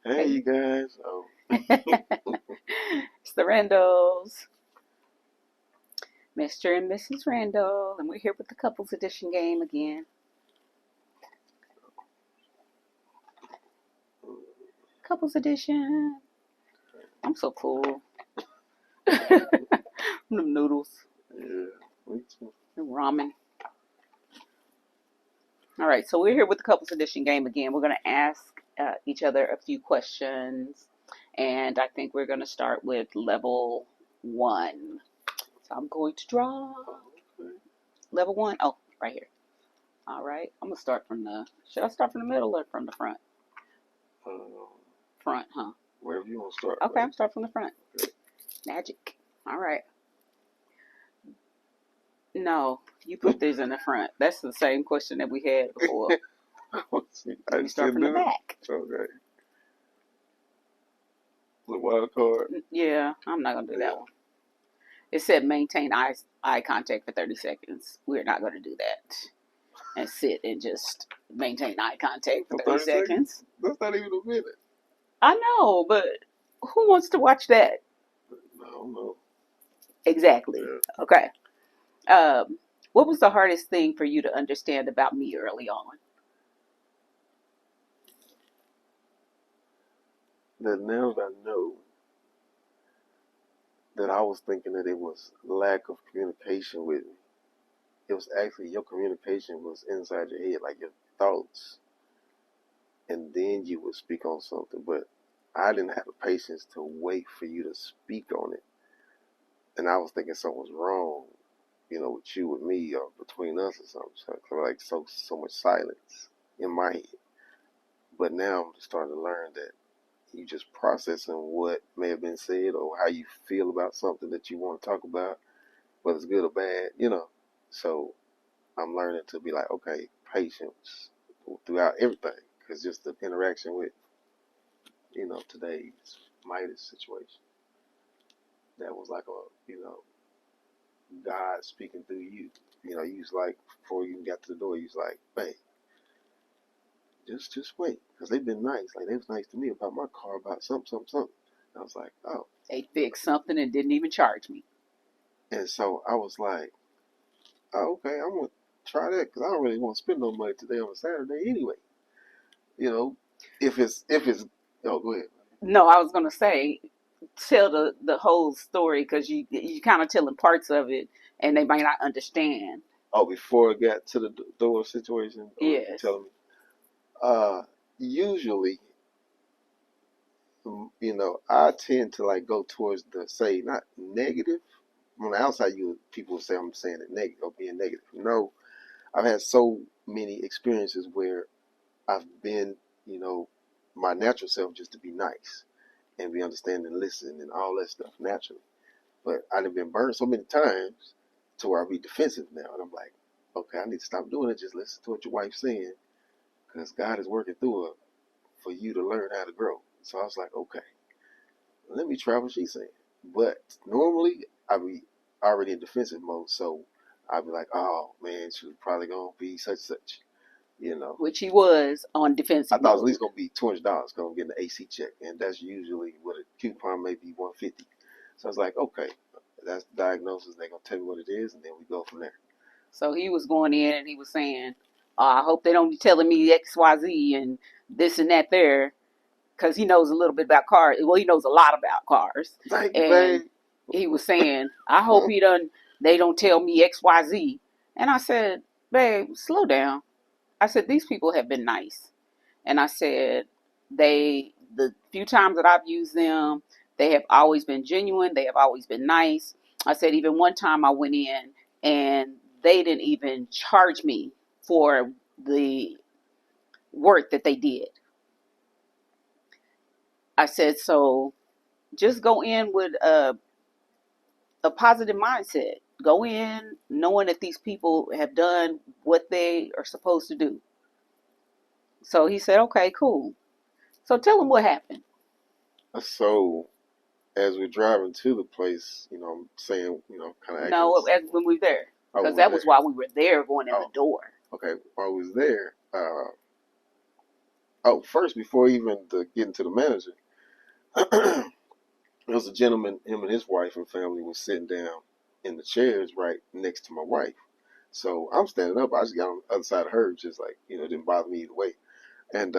Hey, Hey, you guys. Oh, it's the Randalls, Mr. and Mrs. Randall, and we're here with the couples edition game again. Couples edition. I'm so full. Them noodles, yeah. Me too. them ramen. All right, so we're here with the couples edition game again. We're going to ask each other a few questions, and I think we're going to start with level one. So I'm going to draw Okay. level one. Oh, right here. All right, I'm gonna start from the. Should I start from the middle or from the front? Um, Front, huh? Wherever you want to start, Okay, buddy. I'm start from the front. Okay. Magic. All right. No, you put these in the front. That's the same question that we had before. I We just start didn't from the do it. back. Okay. The wild card. Yeah, I'm not gonna do that Yeah. one. It said maintain eye contact for 30 seconds. We're not gonna do that and sit and just maintain eye contact for For 30 30 seconds? seconds. That's not even a minute. I know, but who wants to watch that? No, no. Exactly. Yeah. Okay. Um, what was the hardest thing for you to understand about me early on? That now that I know that I was thinking that it was lack of communication with me. It was actually your communication was inside your head, like your thoughts. And then you would speak on something. But I didn't have the patience to wait for you to speak on it. And I was thinking something was wrong, with you, with me, or between us or something. So like so much silence in my head. But now I'm just starting to learn that you just processing what may have been said or how you feel about something that you want to talk about, whether it's good or bad. So I'm learning to be like, okay, patience throughout everything, because just the interaction with, today's Midas situation, that was like God speaking through you. You was like, before you even got to the door, you was like, hey, just wait, because they've been nice. Like, they was nice to me about my car, about something, something, something. And I was like, oh. They fixed something and didn't even charge me. And so I was like, oh, okay, I'm going to try that, because I don't really want to spend no money today on a Saturday anyway. You know, oh, go ahead. No, I was gonna say tell the whole story because you kind of telling parts of it and they might not understand. Oh, before I got to the door situation, or you Yes. telling me? Usually, I tend to like go towards the say not negative. On the outside, people say I'm saying it negative or being negative. No, I've had so many experiences where I've been, you know, my natural self just to be nice and be understanding and listen and all that stuff naturally. But I've been burned so many times to where I be defensive now, and I'm like, okay, I need to stop doing it. Just listen to what your wife's saying, because God is working through her for you to learn how to grow. So I was like, okay, let me try what she's saying. But normally I be already in defensive mode, so I'd be like, oh man, she's probably gonna be such such, you know. Which he was on I defensive thought it was at least mode. gonna be $200 because I'm getting the AC check, and that's usually what a coupon may be 150. So I was like, okay, that's the diagnosis. They're gonna tell me what it is, and then we go from there. So he was going in and he was saying, I hope they don't be telling me XYZ and this and that there because he knows a little bit about cars. Well, he knows a lot about cars. Thank you, And babe. he was saying, I hope they don't tell me XYZ. And I said, babe, slow down. I said, these people have been nice. And I said, the few times that I've used them, they have always been genuine. They have always been nice. I said, even one time I went in and they didn't even charge me for the work that they did. I said, so just go in with a positive mindset. Go in knowing that these people have done what they are supposed to do. So he said, okay, cool. So tell him what happened. So as we're driving to the place, I'm saying, kind of acting. No, as when we were there, Oh, because we were that was there. while we were there going in the Oh, door. okay. While we was there, Oh, first before even getting to the manager, there was a gentleman. Him and his wife and family was sitting down in the chairs right next to my wife. So I'm standing up. I just got on the other side of her, just like it didn't bother me either way. And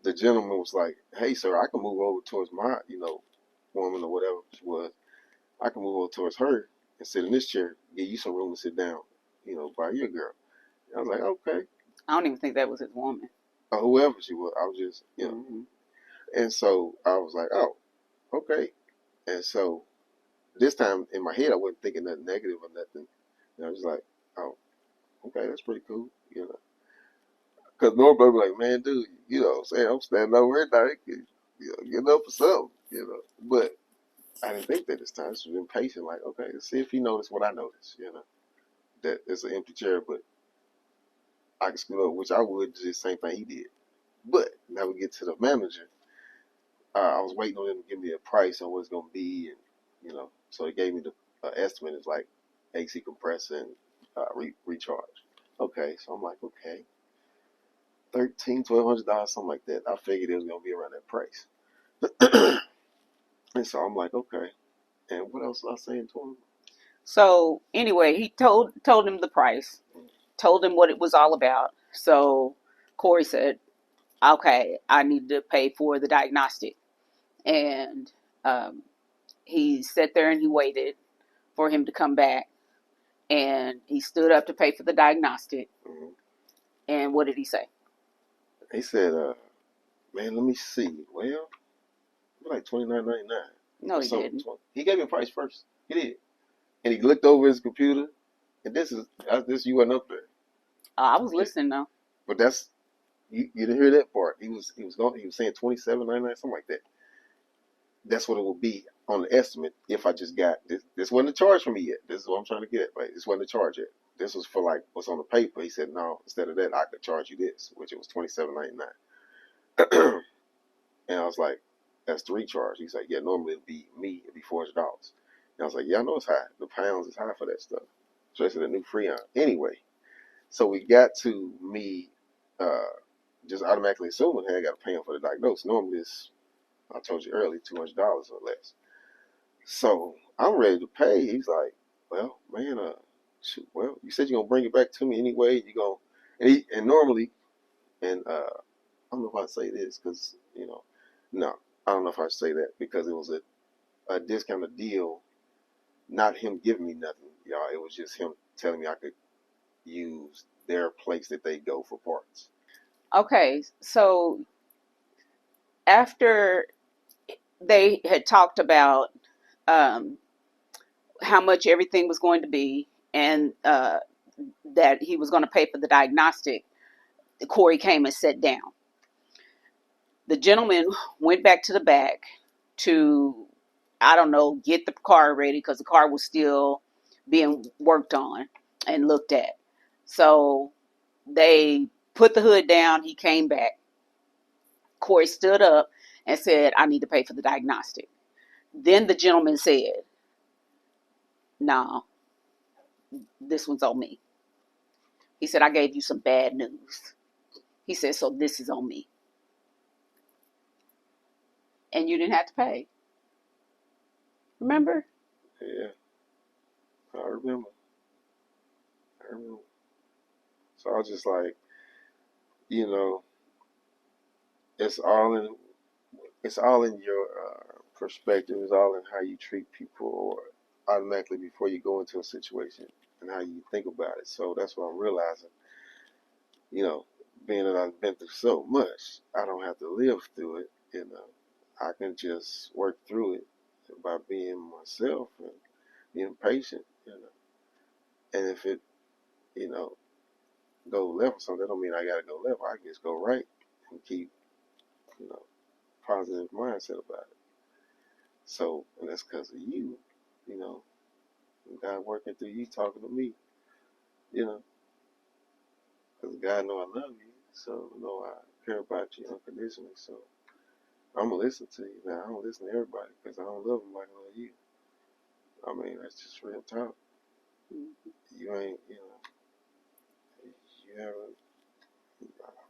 the gentleman was like, "Hey, sir, I can move over towards my woman or whatever she was. I can move over towards her and sit in this chair, give you some room to sit down, by your girl." And I was like, "Okay." I don't even think that was his woman. Or whoever she was, I was just, Mm-hmm. And so I was like, "Oh, okay." And so this time in my head, I wasn't thinking nothing negative or nothing. I was like, "Oh, okay, that's pretty cool." Because normally I'd be like, "Man, dude, what I'm saying, I'm standing over here now, getting up for something. But I didn't think that this time. This was impatient, like, okay, let's see if he noticed what I noticed, that it's an empty chair, but I can scoot up, which I would do the same thing he did. But now we get to the manager. I was waiting on him to give me a price on what it's going to be, and so he gave me the estimate. It's like AC compressor and recharge. Okay, so I'm like, okay, $1,300, $1,200, something like that. I figured it was going to be around that price. And so I'm like, okay. And what else was I saying to him? So anyway, he told him the price, told him what it was all about. So Corey said, "Okay, I need to pay for the diagnostic," and um, he sat there and he waited for him to come back, and he stood up to pay for the diagnostic. Mhm. And what did he say? He said, man, let me see. Well, it's like $29.99 No, or he something. didn't. He gave me a price first. He did. And he looked over his computer, and this you wasn't up there. I was Yeah. listening though. But that's you didn't hear that part. He was saying $27.99, something like that. That's what it will be on the estimate if I just got this. This wasn't a charge for me yet. This is what I'm trying to get at. Right? This wasn't a charge yet. This was for like what's on the paper. He said no. Instead of that, I could charge you this, which it was $27.99. And I was like, that's the recharge. He's like, yeah, normally it'd be $400. And I was like, yeah, I know it's high. The pounds is high for that stuff, especially the new Freon. Anyway, so we got to me uh, just automatically assuming, hey, I got to pay him for the diagnosis. Normally it's, I told you earlier, $200 or less. So I'm ready to pay. He's like, well, man, shoot, well, you said you're gonna bring it back to me anyway. You gonna and normally, and I don't know if I say this because no, I don't know if I say that because it was a discounted deal, not him giving me nothing, y'all. It was just him telling me I could use their place that they go for parts. Okay, so after they had talked about um, how much everything was going to be, and that he was going to pay for the diagnostic, Corey came and sat down. The gentleman went back to the back to, I don't know, get the car ready because the car was still being worked on and looked at. So they put the hood down. He came back. Corey stood up and said, "I need to pay for the diagnostic." Then the gentleman said, "Nah, this one's on me." He said, "I gave you some bad news." He said, "So this is on me." And you didn't have to pay. Remember? Yeah, I remember. I remember. So I was just like, you know, it's all in it's all in your perspective. It's all in how you treat people, or automatically before you go into a situation, and how you think about it. So that's what I'm realizing. You know, being that I've been through so much, I don't have to live through it. I can just work through it by being myself and being patient. And if it, you know, go left or something, that don't mean I gotta go left. I can just go right and keep, you know, positive mindset about it. So, and that's because of you know, God working through you, talking to me, you know, because God know I love you, so know I care about you unconditionally. So I'm gonna listen to you. Now I don't listen to everybody because I don't love them like I love you. I mean, that's just real talk. You ain't, you haven't.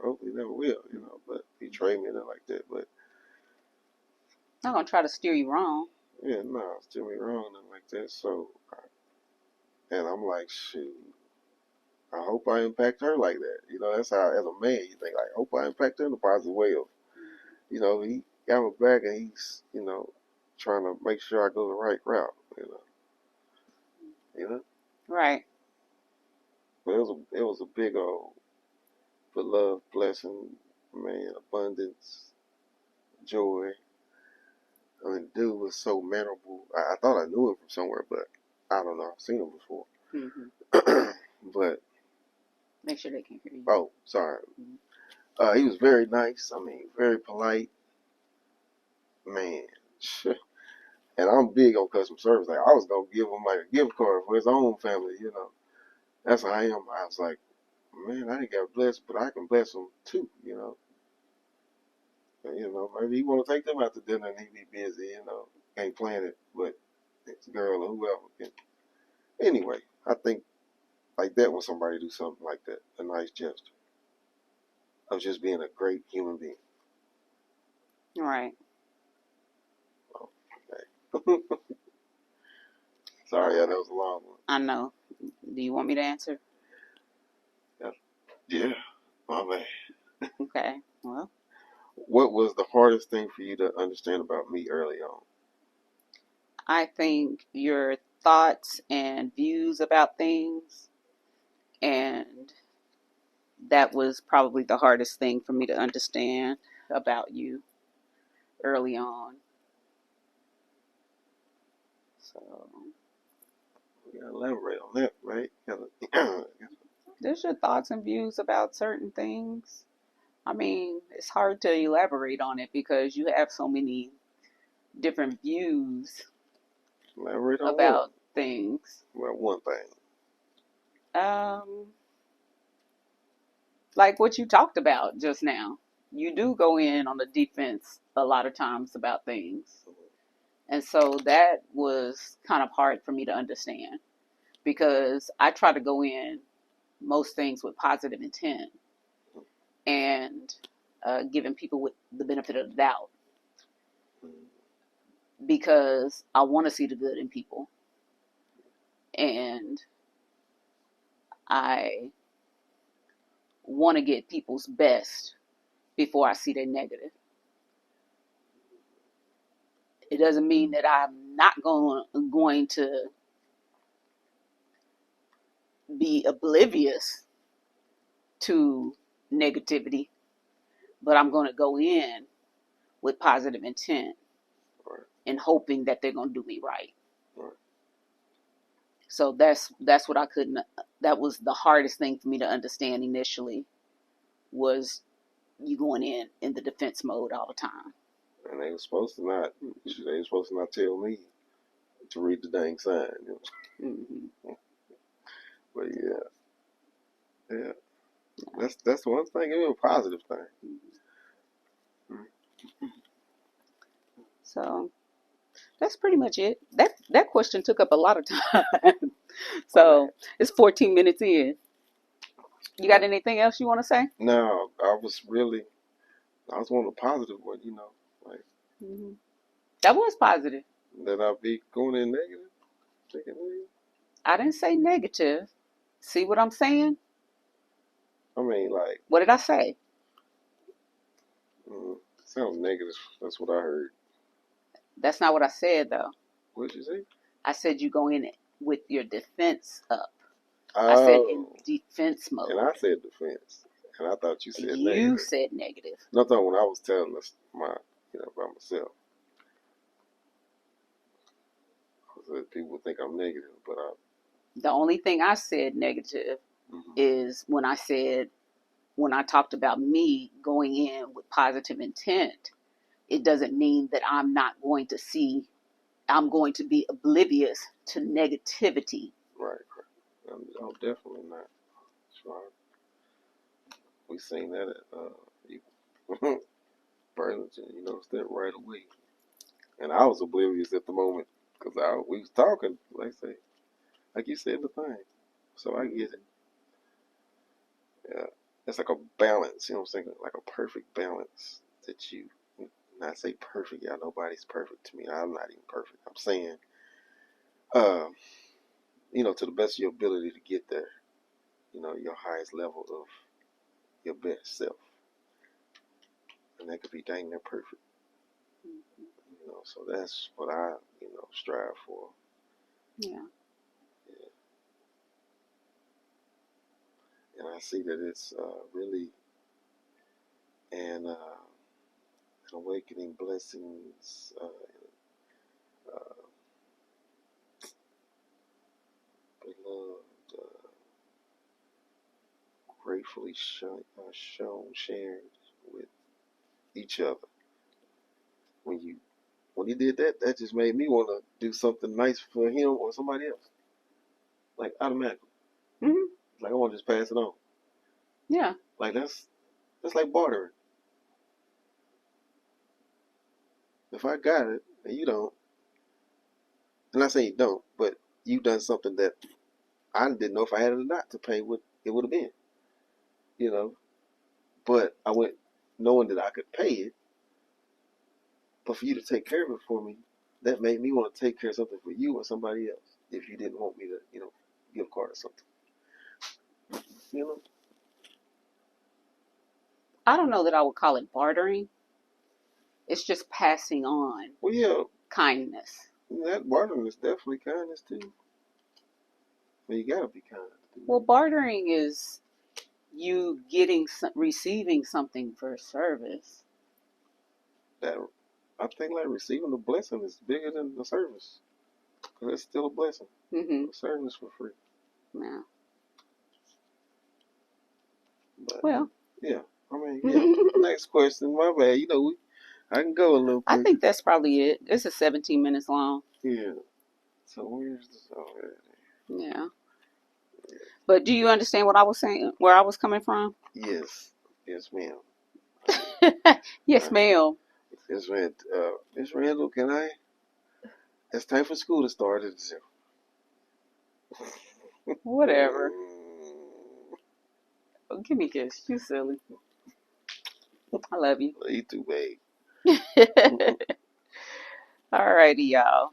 hopefully never will, you know. But he trained me like that. But I'm gonna try to steer you wrong. yeah, no, still me wrong, nothing like that. So, and I'm like, shoot, I hope I impact her like that. You know, that's how, as a man, you think, like, I hope I impact her in a positive way. Of, you know, he got my back and he's, you know, trying to make sure I go the right route, you know. Right. But it was a big old, but love, blessing, man, abundance, joy. I mean, the dude was so memorable. I thought I knew him from somewhere, but I don't know. I've seen him before. But, Make sure they can hear you. oh, sorry. He was very nice. I mean, very polite. Man. And I'm big on customer service. Like, I was going to give him, like, a gift card for his own family, you know. That's how I am. I was like, man, I didn't get blessed, but I can bless them too, you know. And, you know, maybe he want to take them out to dinner and he be busy, you know. Can't plan it, but his girl or whoever can. Anyway, I think like that when somebody do something like that, a nice gesture of just being a great human being. Right. Okay. Sorry, yeah, that was a long one. I know. Do you want me to answer? Yeah, my man. Okay. Well, What was the hardest thing for you to understand about me early on? I think your thoughts and views about things, and that was probably the hardest thing for me to understand about you early on. So, You gotta elaborate on that, right? Gotta, there's your thoughts and views about certain things. I mean, it's hard to elaborate on it because you have so many different views elaborate on about things. Well, one thing. Um, like what you talked about just now. You do go in on the defense a lot of times about things. And so that was kind of hard for me to understand because I try to go in most things with positive intent and giving people with the benefit of the doubt because I want to see the good in people. And I want to get people's best before I see their negative. It doesn't mean that I'm not going to be oblivious to negativity, but I'm going to go in with positive intent Right. and hoping that they're going to do me right. Right. So that's what I couldn't. That was the hardest thing for me to understand initially, was you going in the defense mode all the time. And they were supposed to not. They were supposed to not tell me to read the dang sign. You know? Mm-hmm. But yeah. That's one thing. It was a positive thing. So that's pretty much it. That question took up a lot of time. So it's 14 minutes in. You got anything else you want to say? No, I was one of the positive ones, you know, like Mm-hmm. That was positive. that I be going in negative, thinking negative. I didn't say negative. See what I'm saying? I mean, like, What did I say? sounds negative. That's what I heard. That's not what I said, though. What did you say? I said you go in with your defense up. Oh, I said in defense mode. And I said defense, and I thought you said negative. You said negative. No, I when I was telling us about myself. People think I'm negative, but The only thing I said negative is when I talked about me going in with positive intent. It doesn't mean that I'm going to be oblivious to negativity. Right. I'm definitely not. Sure. We seen that at Burlington, you know, that right away. And I was oblivious at the moment because we was talking, like you said, the thing. So I get it. Yeah. it's like a balance. You know what I'm saying? Like a perfect balance that you. Not say perfect, y'all. Nobody's perfect to me. I'm not even perfect. I'm saying, um, to the best of your ability to get there. Your highest level of your best self, and that could be dang near perfect. So that's what I, strive for. Yeah. And I see that it's really an awakening blessings, beloved, gratefully shown, shared with each other. When he did that, that just made me want to do something nice for him or somebody else, like automatically. Mm-hmm. Like I want to just pass it on. Yeah. Like that's like bartering. If I got it and you don't, and I say you don't, but you done something that I didn't know if I had it or not to pay what it would have been. But I went knowing that I could pay it. But for you to take care of it for me, that made me want to take care of something for you or somebody else. If you didn't want me to, give a card or something. I don't know that I would call it bartering. It's just passing on Well, yeah, kindness. that bartering is definitely kindness too. But you gotta be kind. Well, bartering is you receiving something for service. That I think like receiving the blessing is bigger than the service. Cause it's still a blessing. Mm-hmm. The service for free. Yeah. But, well. Yeah. I mean, yeah. Next question. My bad. I can go a little quick. I think that's probably it. It's a 17 minutes long. Yeah. So where's this? Yeah. But do you understand what I was saying? Where I was coming from? Yes. Yes, ma'am. Yes, ma'am. Miss Randall, can I? It's time for school to start. Whatever. Oh, give me a kiss. You silly. I love you. You too, babe. Alrighty, y'all.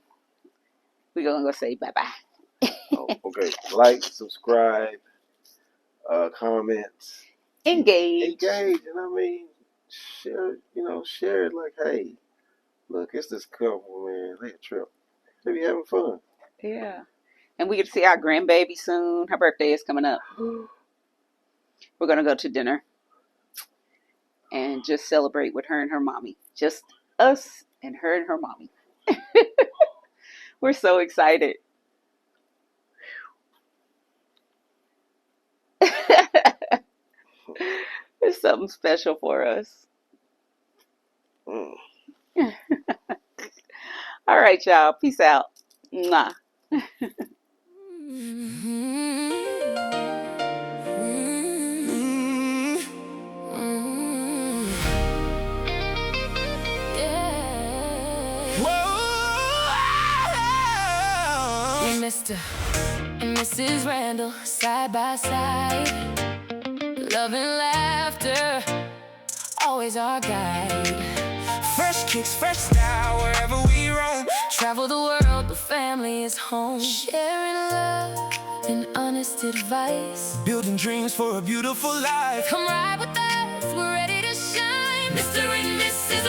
We're going to go say bye-bye. Okay. Like, subscribe, comments. Engage. And I mean, share it like, hey, look, it's this couple, man. They a trip. They be having fun. Yeah. And we get to see our grandbaby soon. Her birthday is coming up. We're going to go to dinner and just celebrate with her and her mommy. Just us and her mommy. We're so excited. It's something special for us. All right, y'all. Peace out. Mwah. Mr. and Mrs. Randall, side by side, love and laughter, always our guide. Fresh kicks, fresh style, wherever we roam. Travel the world, but family is home. Sharing love and honest advice, building dreams for a beautiful life. Come ride with us, we're ready to shine. Mr. and Mrs.